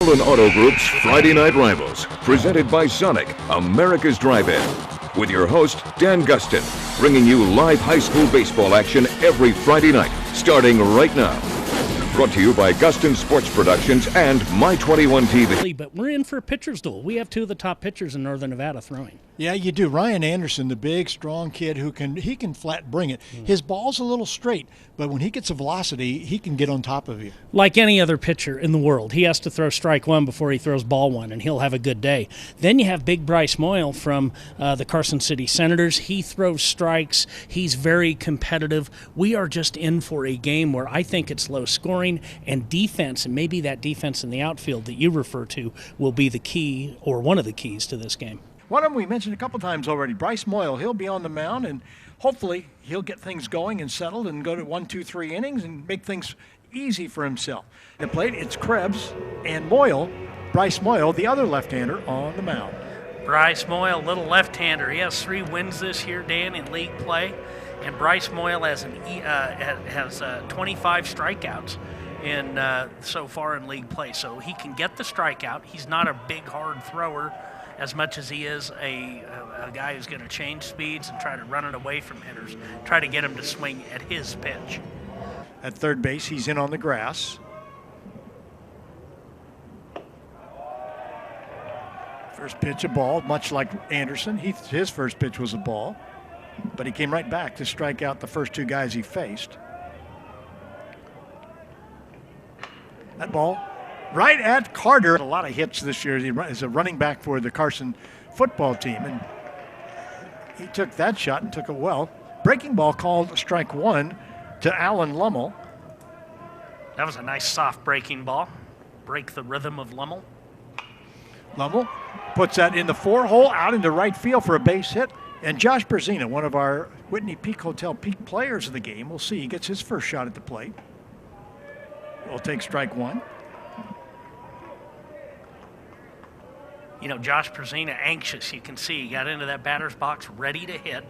Auto Group's Friday Night Rivals, presented by Sonic, America's Drive-In. With your host, Dan Gustin, bringing you live high school baseball action every Friday night, starting right now. Brought to you by Gustin Sports Productions and My21 TV. But we're in for a pitcher's duel. We have two of the top pitchers in Northern Nevada throwing. Yeah, you do. Ryan Anderson, the big, strong kid who can flat bring it. His ball's a little straight, but when he gets a velocity, he can get on top of you. Like any other pitcher in the world, he has to throw strike one before he throws ball one, and he'll have a good day. Then you have big Bryce Moyle from the Carson City Senators. He throws strikes. He's very competitive. We are just in for a game where I think it's low scoring, and defense, and maybe that defense in the outfield that you refer to, will be the key or one of the keys to this game. One of them we mentioned a couple times already, Bryce Moyle. He'll be on the mound, and hopefully he'll get things going and settled and go to 1, 2, 3 innings and make things easy for himself. At plate, it's Krebs and Moyle, Bryce Moyle, the other left-hander, on the mound. Bryce Moyle, little left-hander. He has 3 wins this year, Dan, in league play, and Bryce Moyle has 25 strikeouts so far in league play. So he can get the strikeout. He's not a big, hard thrower as much as he is a guy who's going to change speeds and try to run it away from hitters, try to get him to swing at his pitch. At third base, he's in on the grass. First pitch, a ball, much like Anderson. His first pitch was a ball, but he came right back to strike out the first 2 guys he faced. That ball right at Carter. A lot of hits this year as a running back for the Carson football team, and he took that shot and took it well. Breaking ball called strike 1 to Alan Lummel. That was a nice soft breaking ball. Break the rhythm of Lummel. Lummel puts that in the 4-hole out into right field for a base hit. And Josh Berzina, one of our Whitney Peak Hotel Peak players of the game, we'll see. He gets his first shot at the plate. We'll take strike 1. You know, Josh Berzina anxious, you can see. He got into that batter's box ready to hit,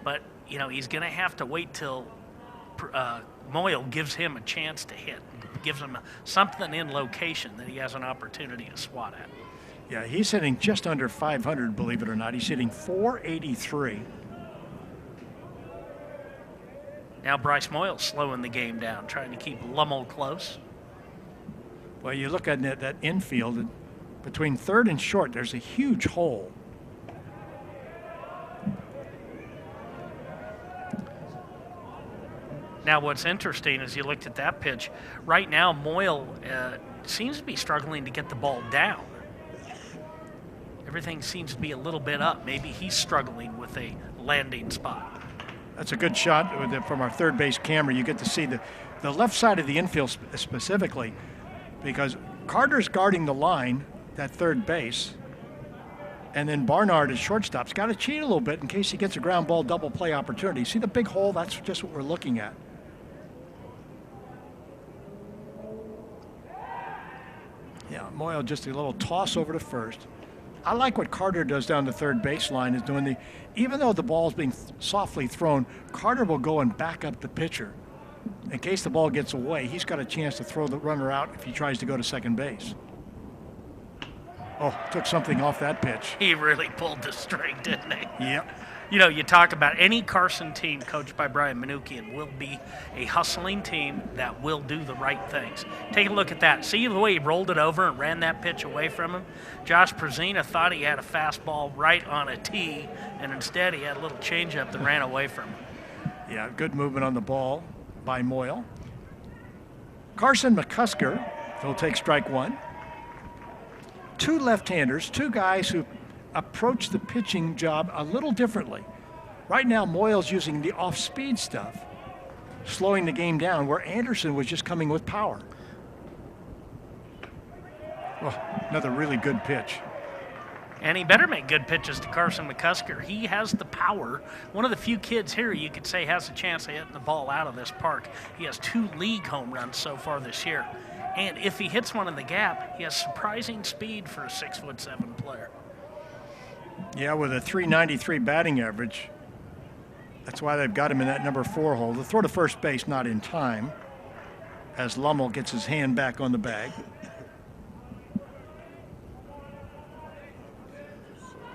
but, you know, he's going to have to wait till Moyle gives him a chance to hit, gives him something in location that he has an opportunity to swat at. Yeah, he's hitting just under 500, believe it or not. He's hitting .483. Now Bryce Moyle slowing the game down, trying to keep Lummel close. Well, you look at that infield, and between third and short, there's a huge hole. Now, what's interesting is you looked at that pitch. Right now, Moyle seems to be struggling to get the ball down. Everything seems to be a little bit up. Maybe he's struggling with a landing spot. That's a good shot from our third base camera. You get to see the left side of the infield specifically, because Carter's guarding the line, that third base, and then Barnard at shortstop's got to cheat a little bit in case he gets a ground ball double play opportunity. See the big hole? That's just what we're looking at. Yeah, Moyle just a little toss over to first. I like what Carter does down the third baseline, is doing even though the ball's being softly thrown, Carter will go and back up the pitcher. In case the ball gets away, he's got a chance to throw the runner out if he tries to go to second base. Oh, took something off that pitch. He really pulled the string, didn't he? Yep. You know, you talk about any Carson team coached by Brian Manukian will be a hustling team that will do the right things. Take a look at that. See the way he rolled it over and ran that pitch away from him? Josh Berzina thought he had a fastball right on a tee, and instead he had a little changeup that ran away from him. Yeah, good movement on the ball by Moyle. Carson McCusker, he'll take strike 1. 2 left-handers, 2 guys who approach the pitching job a little differently. Right now, Moyle's using the off-speed stuff, slowing the game down, where Anderson was just coming with power. Oh, another really good pitch. And he better make good pitches to Carson McCusker. He has the power. One of the few kids here you could say has a chance of hitting the ball out of this park. He has 2 league home runs so far this year. And if he hits one in the gap, he has surprising speed for a 6'7" player. Yeah, with a .393 batting average. That's why they've got him in that number 4 hole. The throw to first base not in time, as Lummel gets his hand back on the bag.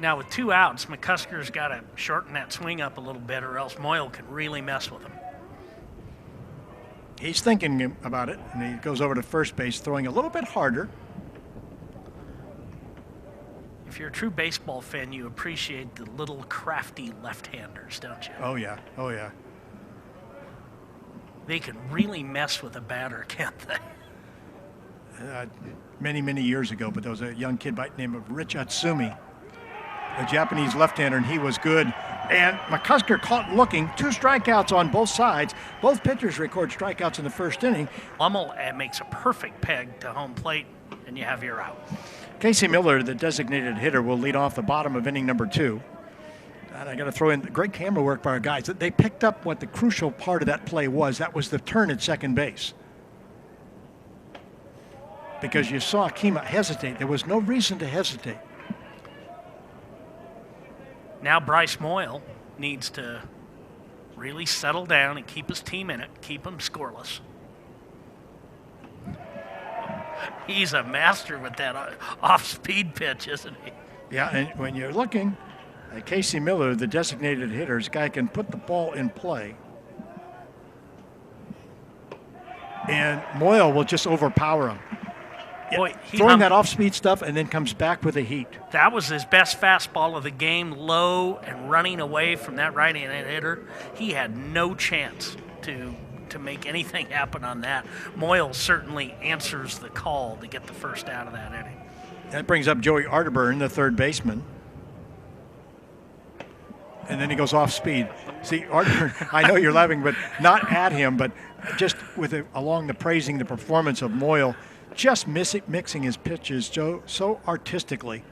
Now with 2 outs, McCusker's got to shorten that swing up a little bit, or else Moyle can really mess with him. He's thinking about it, and he goes over to first base, throwing a little bit harder. If you're a true baseball fan, you appreciate the little crafty left-handers, don't you? Oh, yeah. Oh, yeah. They can really mess with a batter, can't they? Many, many years ago, but there was a young kid by the name of Rich Atsumi, a Japanese left-hander, and he was good. And McCusker caught looking, 2 strikeouts on both sides. Both pitchers record strikeouts in the first inning. Lummel makes a perfect peg to home plate, and you have your out. Casey Miller, the designated hitter, will lead off the bottom of inning number 2. And I got to throw in great camera work by our guys. They picked up what the crucial part of that play was. That was the turn at second base. Because you saw Kima hesitate. There was no reason to hesitate. Now Bryce Moyle needs to really settle down and keep his team in it, keep them scoreless. He's a master with that off-speed pitch, isn't he? Yeah, and when you're looking at Casey Miller, the designated hitter, this guy can put the ball in play. And Moyle will just overpower him. Boy, throwing that off-speed stuff and then comes back with a heat. That was his best fastball of the game, low and running away from that right-handed hitter. He had no chance to make anything happen on that. Moyle certainly answers the call to get the first out of that inning. That brings up Joey Arterburn, the third baseman. And then he goes off speed. See, Arterburn, I know you're laughing, but not at him, but just along the praising the performance of Moyle, just mixing his pitches so artistically.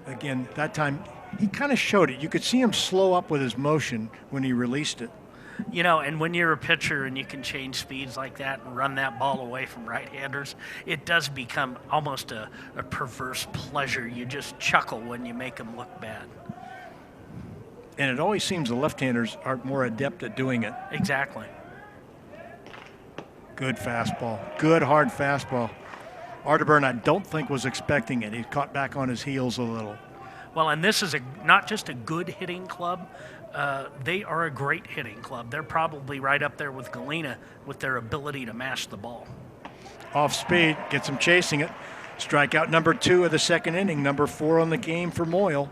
Again, that time he kind of showed it. You could see him slow up with his motion when he released it. You know, and when you're a pitcher and you can change speeds like that and run that ball away from right-handers, it does become almost a perverse pleasure. You just chuckle when you make them look bad. And it always seems the left-handers are more adept at doing it. Exactly. Good fastball. Good hard fastball. Arterburn, I don't think, was expecting it. He caught back on his heels a little. Well, and this is not just a good hitting club. They are a great hitting club. They're probably right up there with Galena with their ability to mash the ball. Off speed, gets him chasing it. Strikeout number 2 of the second inning, number 4 on the game for Moyle.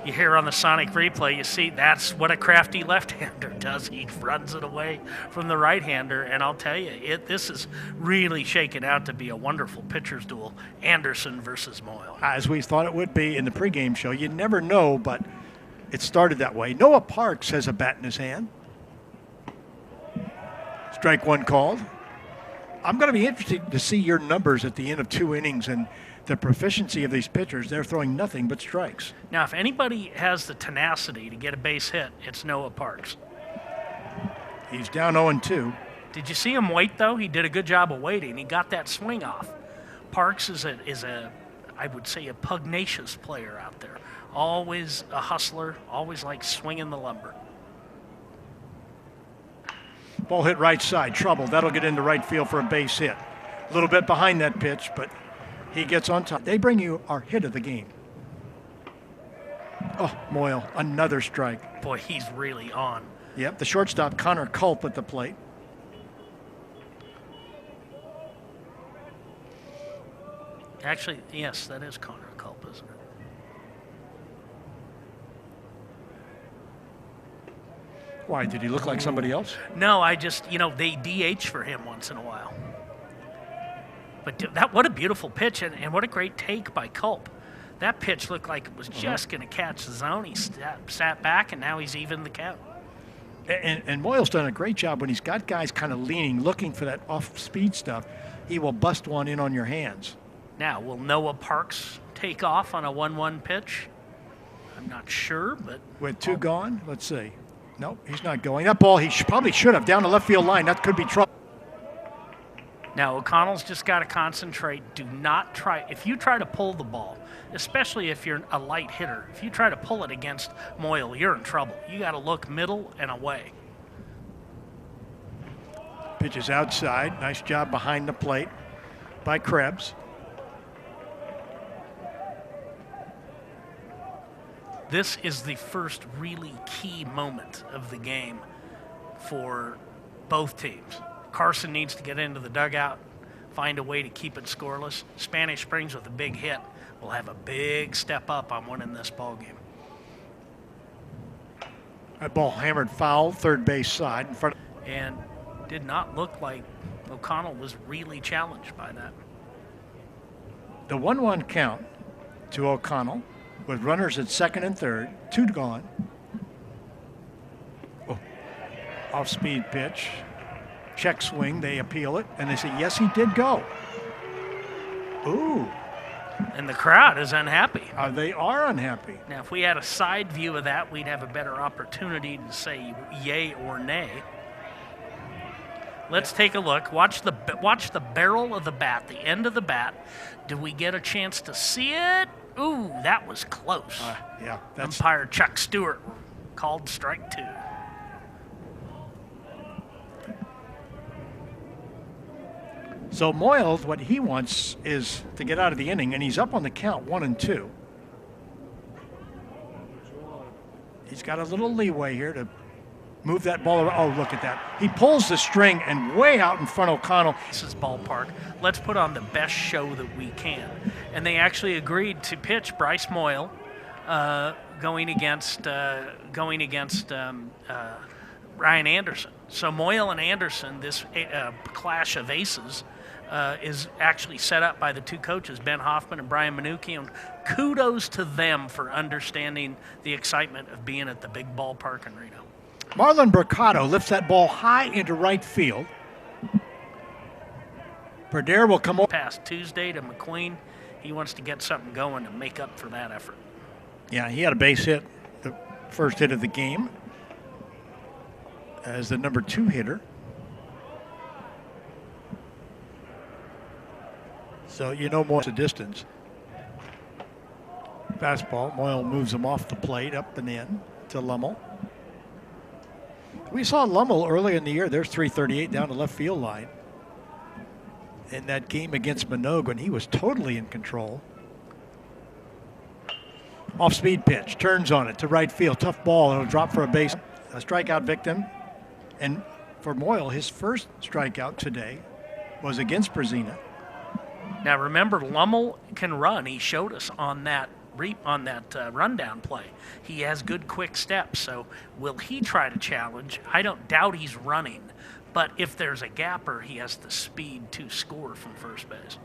You hear on the sonic replay, you see that's what a crafty left-hander does. He runs it away from the right-hander, and I'll tell you, this is really shaking out to be a wonderful pitcher's duel, Anderson versus Moyle. As we thought it would be in the pregame show. You never know, but it started that way. Noah Parks has a bat in his hand. Strike 1 called. I'm going to be interested to see your numbers at the end of 2 innings and the proficiency of these pitchers. They're throwing nothing but strikes. Now, if anybody has the tenacity to get a base hit, it's Noah Parks. He's down 0-2. Did you see him wait, though? He did a good job of waiting. He got that swing off. Parks is a I would say, a pugnacious player out there. Always a hustler, always like swinging the lumber. Ball hit right side, trouble. That'll get into right field for a base hit. A little bit behind that pitch, but he gets on top. They bring you our hit of the game. Oh, Moyle, another strike. Boy, he's really on. Yep, the shortstop, Connor Culp, at the plate. Actually, yes, that is Connor Culp, isn't it? Why, did he look like somebody else? No, I just, they DH for him once in a while. But what a beautiful pitch, and what a great take by Culp. That pitch looked like it was just going to catch the zone. He sat back, and now he's even the count. And Moyle's done a great job when he's got guys kind of leaning, looking for that off-speed stuff. He will bust one in on your hands. Now, will Noah Parks take off on a 1-1 pitch? I'm not sure, but... With 2 gone? Let's see. Nope, he's not going. That ball, he probably should have, down the left field line. That could be trouble. Now, O'Connell's just got to concentrate. Do not try. If you try to pull the ball, especially if you're a light hitter, if you try to pull it against Moyle, you're in trouble. You got to look middle and away. Pitch is outside. Nice job behind the plate by Krebs. This is the first really key moment of the game for both teams. Carson needs to get into the dugout, find a way to keep it scoreless. Spanish Springs with a big hit will have a big step up on winning this ball game. That ball hammered foul, third base side in front. And did not look like O'Connell was really challenged by that. The 1-1 count to O'Connell with runners at second and third, 2 gone. Oh. Off-speed pitch. Check swing, they appeal it, and they say, yes, he did go. Ooh. And the crowd is unhappy. They are unhappy. Now, if we had a side view of that, we'd have a better opportunity to say yay or nay. Let's take a look. Watch the barrel of the bat, the end of the bat. Do we get a chance to see it? Ooh, that was close. Yeah. Umpire Chuck Stewart called strike 2. So Moyle, what he wants is to get out of the inning, and he's up on the count 1-2. He's got a little leeway here to move that ball around. Oh, look at that. He pulls the string and way out in front of O'Connell. This is ballpark. Let's put on the best show that we can. And they actually agreed to pitch Bryce Moyle going against Ryan Anderson. So Moyle and Anderson, this clash of aces, is actually set up by the two coaches, Ben Hoffman and Brian Manucci. Kudos to them for understanding the excitement of being at the big ballpark in Reno. Marlon Mercado lifts that ball high into right field. Perdere will come over. Past Tuesday to McQueen. He wants to get something going to make up for that effort. Yeah, he had a base hit, the first hit of the game, as the number 2 hitter. So you know more the distance. Fastball. Moyle moves him off the plate, up and in to Lummel. We saw Lummel early in the year. There's 338 down the left field line. In that game against Minogue when he was totally in control. Off-speed pitch. Turns on it to right field. Tough ball. It'll drop for a base. A strikeout victim. And for Moyle, his first strikeout today was against Brazina. Now remember, Lummel can run. He showed us on that rundown play. He has good quick steps. So will he try to challenge? I don't doubt he's running, but if there's a gapper, he has the speed to score from first base.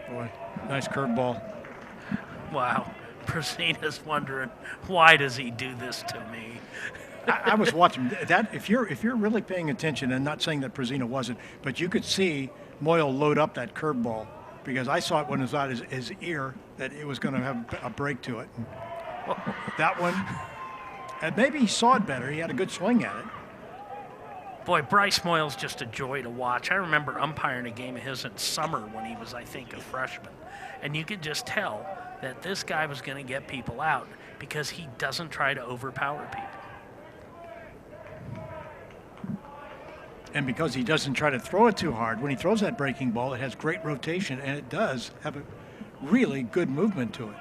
Boy, nice curveball. Wow, Brazina's wondering, why does he do this to me? I was watching that. If you're really paying attention, and not saying that Brazina wasn't, but you could see Moyle load up that curveball, because I saw it when it was out his ear that it was going to have a break to it. That one, and maybe he saw it better. He had a good swing at it. Boy, Bryce Moyle's just a joy to watch. I remember umpiring a game of his in summer when he was, I think, a freshman, and you could just tell that this guy was going to get people out because he doesn't try to overpower people. And because he doesn't try to throw it too hard, when he throws that breaking ball, it has great rotation, and it does have a really good movement to it.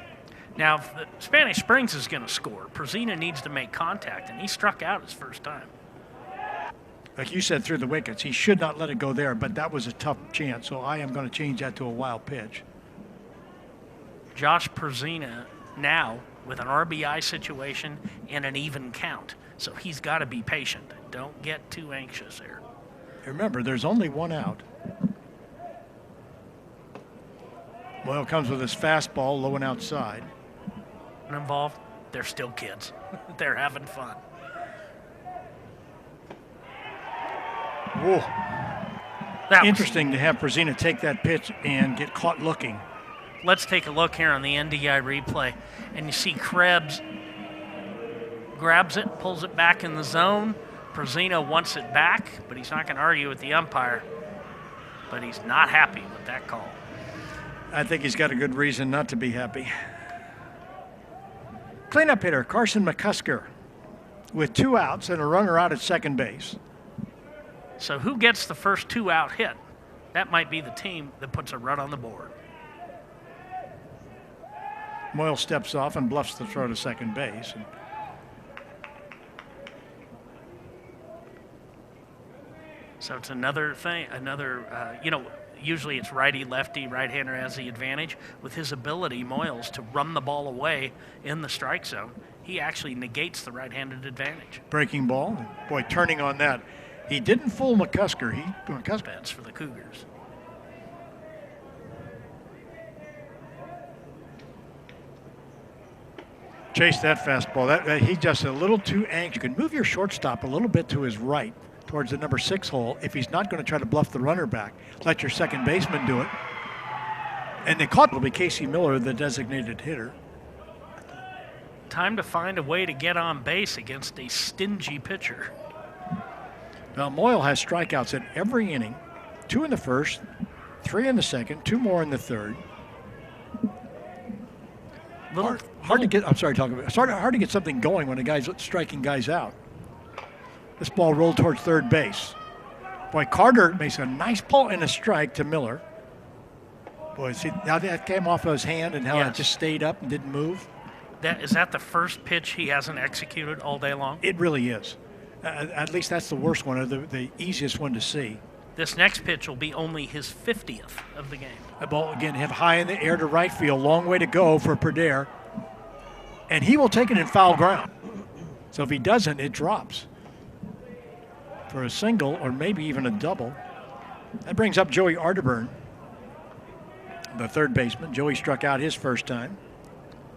Now, if the Spanish Springs is going to score, Brazina needs to make contact, and he struck out his first time. Like you said, through the wickets, he should not let it go there, but that was a tough chance, so I am going to change that to a wild pitch. Josh Brazina now with an RBI situation and an even count, so he's got to be patient. Don't get too anxious there. Remember, there's only one out. Moyle comes with his fastball low and outside. Involved, they're still kids. They're having fun. Whoa. Interesting to have Brazina take that pitch and get caught looking. Let's take a look here on the NDI replay. And you see Krebs grabs it, pulls it back in the zone. Brazina wants it back, but he's not going to argue with the umpire. But he's not happy with that call. I think he's got a good reason not to be happy. Cleanup hitter Carson McCusker with 2 outs and a runner out at second base. So who gets the first 2-out hit? That might be the team that puts a run on the board. Moyle steps off and bluffs the throw to second base. So it's another thing, usually it's righty, lefty, right-hander has the advantage. With his ability, Moyles, to run the ball away in the strike zone, he actually negates the right-handed advantage. Breaking ball. Boy, turning on that. He didn't fool McCusker. Bets for the Cougars. Chase that fastball. He's just a little too anxious. You can move your shortstop a little bit to his right towards the number 6 hole if he's not going to try to bluff the runner back. Let your second baseman do it. And the caught will be Casey Miller, the designated hitter. Time to find a way to get on base against a stingy pitcher. Now, Moyle has strikeouts in every inning. 2 in the first, 3 in the second, 2 more in the third. Hard to get. I'm sorry, talking about. Hard to get something going when a guy's striking guys out. This ball rolled towards third base. Boy, Carter makes a nice pull and a strike to Miller. Boy, see how that came off of his hand and how it just stayed up and didn't move. Is that the first pitch he hasn't executed all day long? It really is. At least that's the worst one, or the easiest one to see. This next pitch will be only his 50th of the game. The ball again hit high in the air to right field. Long way to go for Perdere. And he will take it in foul ground. So if he doesn't, it drops for a single or maybe even a double. That brings up Joey Arterburn, the third baseman. Joey struck out his first time.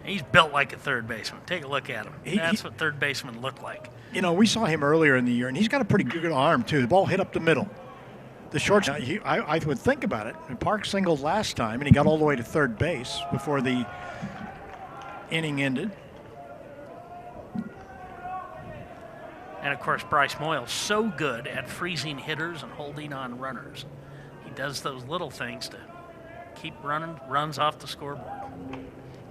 He's built like a third baseman. Take a look at him. That's what third basemen look like. You know, we saw him earlier in the year, and he's got a pretty good arm, too. The ball hit up the middle. The shortstop, I would think about it. Park singled last time, and he got all the way to third base before the inning ended. And, of course, Bryce Moyle, so good at freezing hitters and holding on runners. He does those little things to keep running, runs off the scoreboard.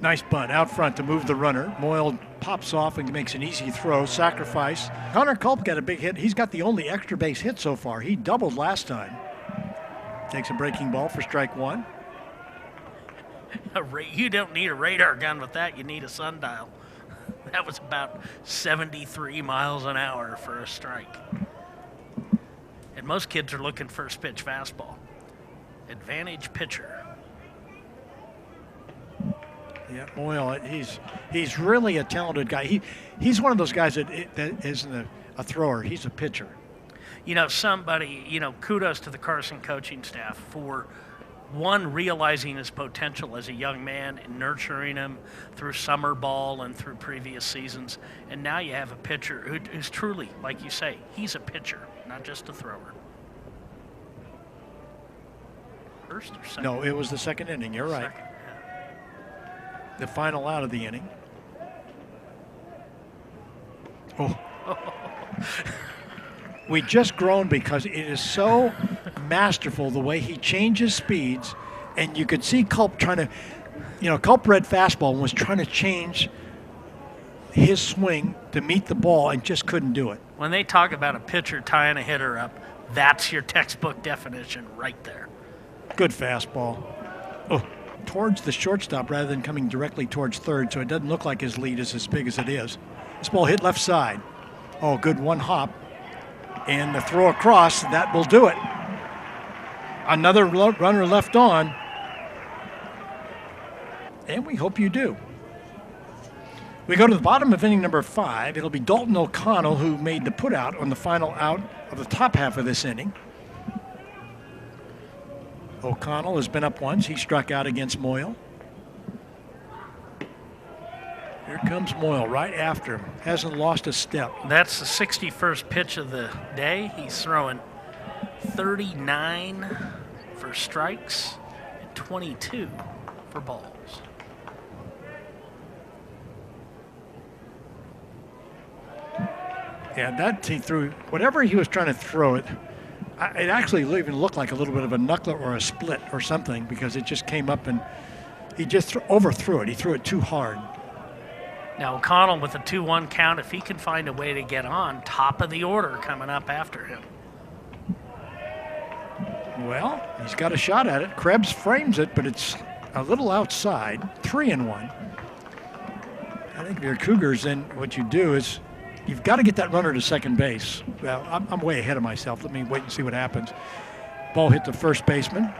Nice bunt out front to move the runner. Moyle pops off and makes an easy throw. Sacrifice. Connor Culp got a big hit. He's got the only extra base hit so far. He doubled last time. Takes a breaking ball for strike 1. You don't need a radar gun with that. You need a sundial. That was about 73 miles an hour for a strike. And most kids are looking first pitch fastball. Advantage pitcher. Yeah, Moyle, he's really a talented guy. He's one of those guys that isn't a thrower. He's a pitcher. Kudos to the Carson coaching staff for, one, realizing his potential as a young man and nurturing him through summer ball and through previous seasons. And now you have a pitcher who's truly, like you say, he's a pitcher, not just a thrower. First or second? No, it was the second inning. You're right. Second. The final out of the inning. Oh. We just groaned because it is so masterful the way he changes speeds, and you could see Culp trying to, Culp read fastball and was trying to change his swing to meet the ball and just couldn't do it. When they talk about a pitcher tying a hitter up, that's your textbook definition right there. Good fastball. Oh. Towards the shortstop rather than coming directly towards third, so it doesn't look like his lead is as big as it is. This ball hit left side. Oh, good one hop. And the throw across, that will do it. Another runner left on. And we hope you do. We go to the bottom of inning number 5. It'll be Dalton O'Connell who made the putout on the final out of the top half of this inning. O'Connell has been up once. He struck out against Moyle. Here comes Moyle right after him. Hasn't lost a step. That's the 61st pitch of the day. He's throwing 39 for strikes and 22 for balls. Yeah, that he threw, whatever he was trying to throw it actually even looked like a little bit of a knuckler or a split or something because it just came up and he just overthrew it. He threw it too hard. Now O'Connell with a 2-1 count, if he can find a way to get on, top of the order coming up after him. Well, he's got a shot at it. Krebs frames it, but it's a little outside. 3-1. think if you're Cougars, then what you do is you've got to get that runner to second base. Well, I'm way ahead of myself. Let me wait and see what happens. Ball hit the first baseman.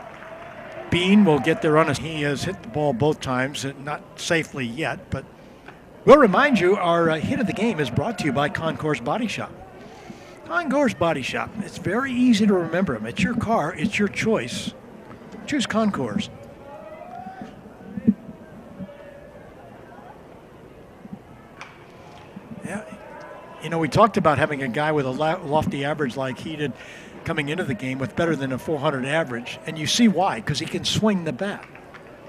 Bean will get there on. He has hit the ball both times, not safely yet, but we'll remind you our hit of the game is brought to you by Concourse Body Shop. Concourse Body Shop. It's very easy to remember them. It's your car. It's your choice. Choose Concourse. Yeah, you know, we talked about having a guy with a lofty average like he did coming into the game with better than a 400 average, and you see why, because he can swing the bat.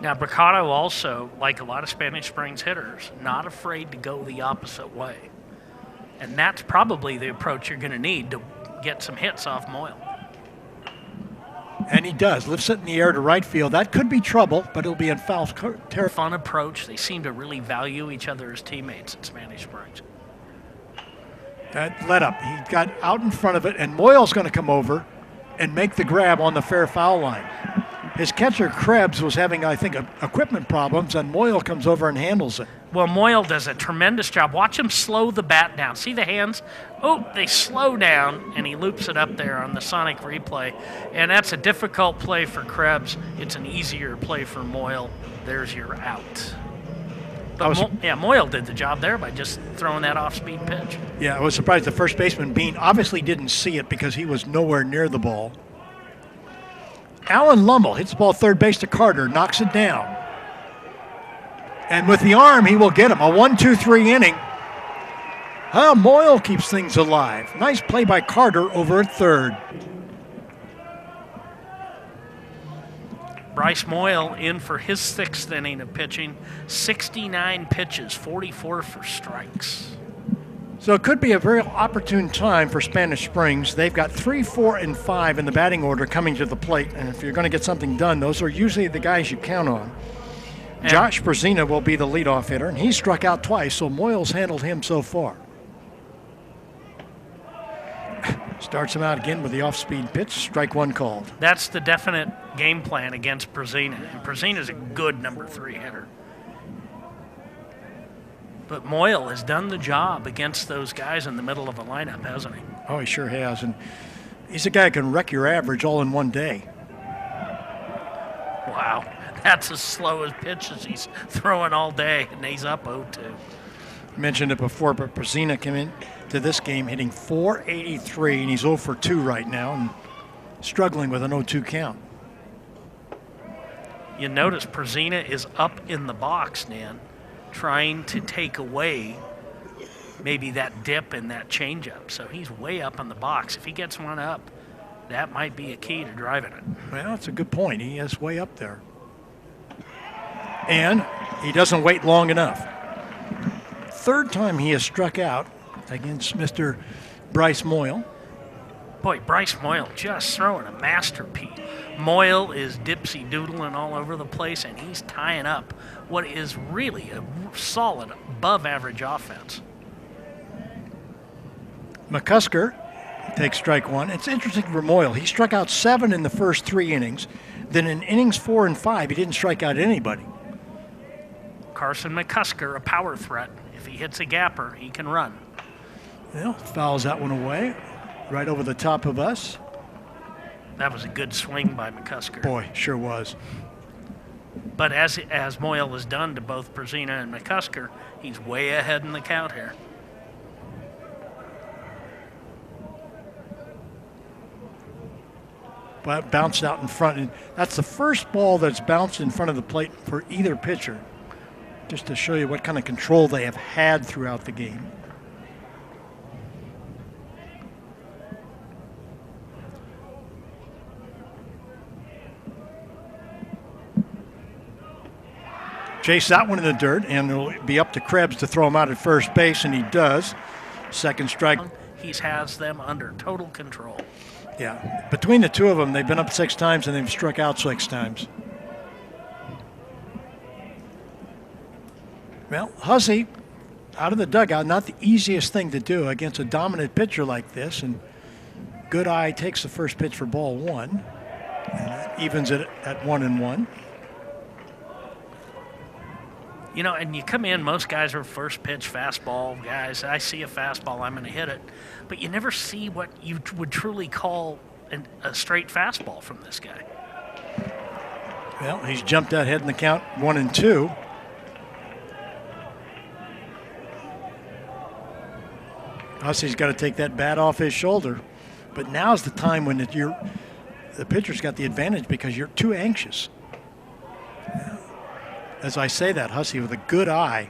Now, Bricado also, like a lot of Spanish Springs hitters, not afraid to go the opposite way. And that's probably the approach you're going to need to get some hits off Moyle. And he does. Lifts it in the air to right field. That could be trouble, but it'll be in foul territory. Fun approach. They seem to really value each other as teammates at Spanish Springs. That let up. He got out in front of it, and Moyle's going to come over and make the grab on the fair foul line. His catcher, Krebs, was having, I think, equipment problems, and Moyle comes over and handles it. Well, Moyle does a tremendous job. Watch him slow the bat down. See the hands? Oh, they slow down, and he loops it up there on the Sonic replay. And that's a difficult play for Krebs. It's an easier play for Moyle. There's your out. But Moyle did the job there by just throwing that off-speed pitch. Yeah, I was surprised the first baseman, Bean, obviously didn't see it because he was nowhere near the ball. Alan Lummel hits the ball third base to Carter, knocks it down. And with the arm, he will get him. A 1-2-3 inning. Moyle keeps things alive. Nice play by Carter over at third. Bryce Moyle in for his 6th inning of pitching. 69 pitches, 44 for strikes. So it could be a very opportune time for Spanish Springs. They've got 3, 4, and 5 in the batting order coming to the plate. And if you're going to get something done, those are usually the guys you count on. And Josh Brezina will be the leadoff hitter, and he struck out twice, so Moyle's handled him so far. Starts him out again with the off-speed pitch, strike one called. That's the definite game plan against Brezina. And Brezina's a good number 3 hitter. But Moyle has done the job against those guys in the middle of the lineup, hasn't he? Oh, he sure has. And he's a guy who can wreck your average all in one day. Wow. That's as slow as pitches he's throwing all day, and he's up 0-2. Mentioned it before, but Brezina came in to this game hitting .483, and he's 0 for 2 right now and struggling with an 0-2 count. You notice Brezina is up in the box, Nan, trying to take away maybe that dip and that changeup. So he's way up in the box. If he gets one up, that might be a key to driving it. Well, that's a good point. He is way up there. And he doesn't wait long enough. Third time he has struck out against Mr. Bryce Moyle. Boy, Bryce Moyle just throwing a masterpiece. Moyle is dipsy-doodling all over the place, and he's tying up what is really a solid, above-average offense. McCusker takes strike one. It's interesting for Moyle. He struck out 7 in the first 3 innings. Then in innings 4 and 5, he didn't strike out anybody. Carson McCusker, a power threat. If he hits a gapper, he can run. Well, fouls that one away, right over the top of us. That was a good swing by McCusker. Boy, sure was. But as Moyle has done to both Brezina and McCusker, he's way ahead in the count here. But bounced out in front. And that's the first ball that's bounced in front of the plate for either pitcher, just to show you what kind of control they have had throughout the game. Chase that one in the dirt, and it'll be up to Krebs to throw him out at first base, and he does. Second strike. He has them under total control. Yeah, between the two of them, they've been up 6 times, and they've struck out 6 times. Well, Hussey, out of the dugout, not the easiest thing to do against a dominant pitcher like this, and Goodeye takes the first pitch for ball 1, and that evens it at 1-1. You know, and you come in, most guys are first pitch fastball guys. I see a fastball, I'm going to hit it. But you never see what you would truly call a straight fastball from this guy. Well, he's jumped ahead in the count 1-2. Hussey's got to take that bat off his shoulder. But now's the time when the pitcher's got the advantage because you're too anxious. As I say that, Hussey with a good eye,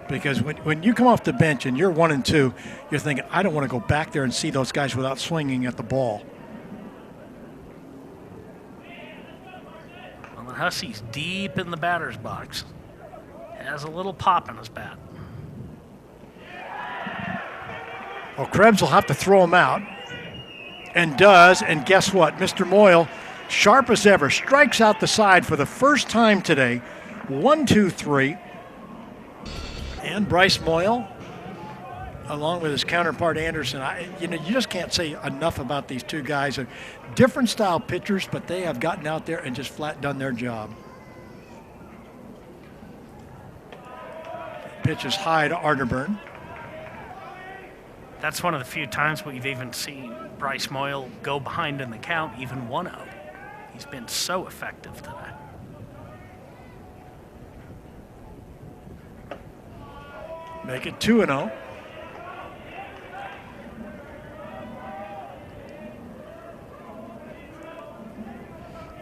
because when you come off the bench and you're 1-2, you're thinking, I don't want to go back there and see those guys without swinging at the ball. Well, Hussey's deep in the batter's box. Has a little pop in his bat. Well, Krebs will have to throw him out, and does, and guess what? Mr. Moyle, sharp as ever, strikes out the side for the first time today. 1-2-3. And Bryce Moyle, along with his counterpart Anderson, you just can't say enough about these two guys. They're different style pitchers, but they have gotten out there and just flat done their job. Pitch is high to Arterburn. That's one of the few times we've even seen Bryce Moyle go behind in the count, even 1-0. He's been so effective today. Make it 2-0.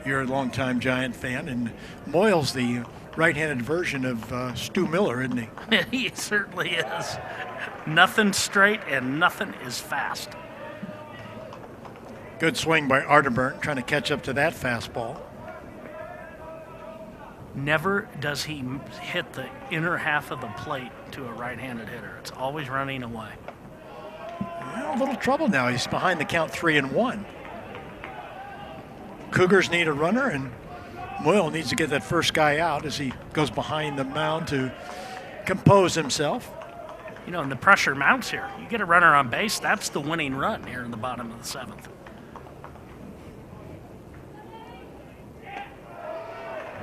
You're a longtime Giant fan, and Moyle's the right-handed version of Stu Miller, isn't he? He certainly is. Nothing straight and nothing is fast. Good swing by Arterburn, trying to catch up to that fastball. Never does he hit the inner half of the plate to a right-handed hitter. It's always running away. Well, a little trouble now. He's behind the count 3-1. Cougars need a runner, and Moyle needs to get that first guy out as he goes behind the mound to compose himself. You know, and the pressure mounts here. You get a runner on base, that's the winning run here in the bottom of the 7th.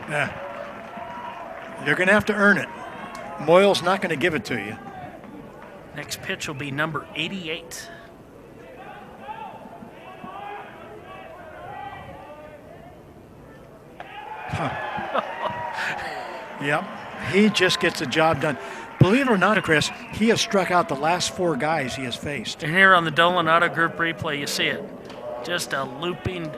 Yeah. You're going to have to earn it. Moyle's not going to give it to you. Next pitch will be number 88. Yep. He just gets the job done. Believe it or not, Chris, he has struck out the last 4 guys he has faced. And here on the Dolan Auto Group replay, you see it. Just a looping.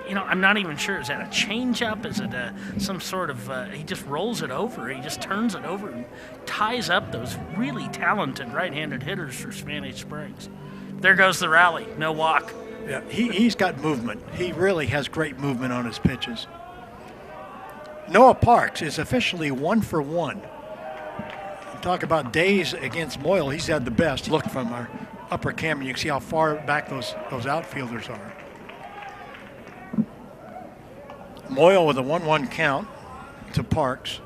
You know, I'm not even sure. Is that a changeup? Is it some sort of, he just rolls it over. He just turns it over and ties up those really talented right-handed hitters for Spanish Springs. There goes the rally. No walk. Yeah, he's got movement. He really has great movement on his pitches. Noah Parks is officially 1 for 1. Talk about days against Moyle. He's had the best. Look from our upper camera. You can see how far back those outfielders are. Moyle with a 1-1 count to Parks.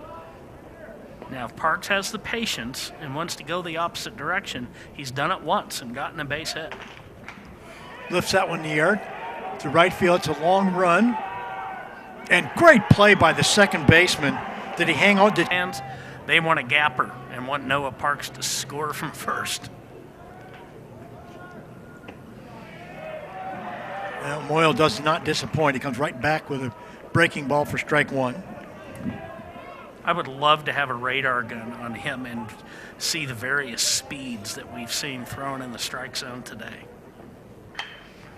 Now, if Parks has the patience and wants to go the opposite direction, he's done it once and gotten a base hit. Lifts that one in the air to right field. It's a long run. And great play by the second baseman. Did he hang on? Hands, they want a gapper and want Noah Parks to score from first. Well, Moyle does not disappoint. He comes right back with a breaking ball for strike 1. I would love to have a radar gun on him and see the various speeds that we've seen thrown in the strike zone today.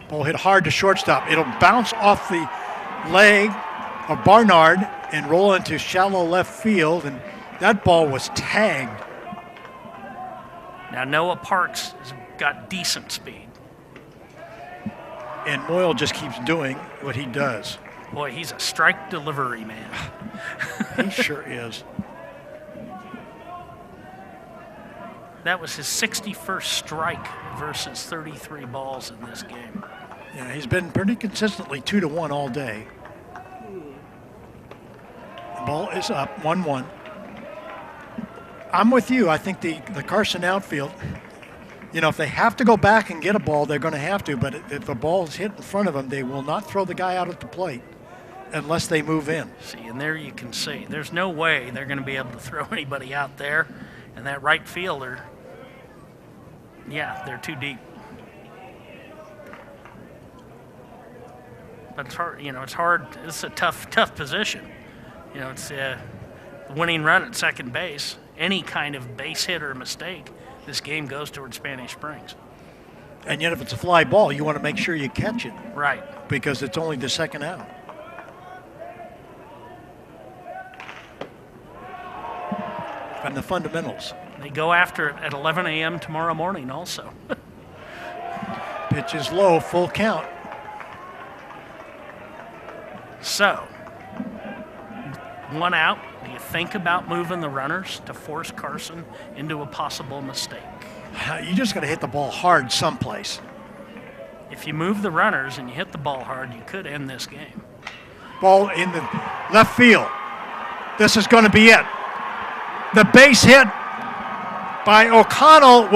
Ball hit hard to shortstop. It'll bounce off the leg of Barnard and roll into shallow left field, and that ball was tagged. Now Noah Parks has got decent speed. And Moyle just keeps doing what he does. Boy, he's a strike delivery man. He sure is. That was his 61st strike versus 33 balls in this game. Yeah, he's been pretty consistently 2-1 all day. The ball is up, 1-1. I'm with you. I think the Carson outfield, you know, if they have to go back and get a ball, they're going to have to. But if the ball is hit in front of them, they will not throw the guy out at the plate. unless they move in. See, and there you can see. There's no way they're going to be able to throw anybody out there. And that right fielder, yeah, they're too deep. But it's hard, it's hard. It's a tough position. It's the winning run at second base. Any kind of base hit or mistake, this game goes toward Spanish Springs. And yet if it's a fly ball, you want to make sure you catch it. Right. Because it's only the second out. And the fundamentals. They go after it at 11 a.m. tomorrow morning also. Pitch is low, full count. So, 1 out. Do you think about moving the runners to force Carson into a possible mistake? You just got to hit the ball hard someplace. If you move the runners and you hit the ball hard, you could end this game. Ball in the left field. This is going to be it. The base hit by O'Connell will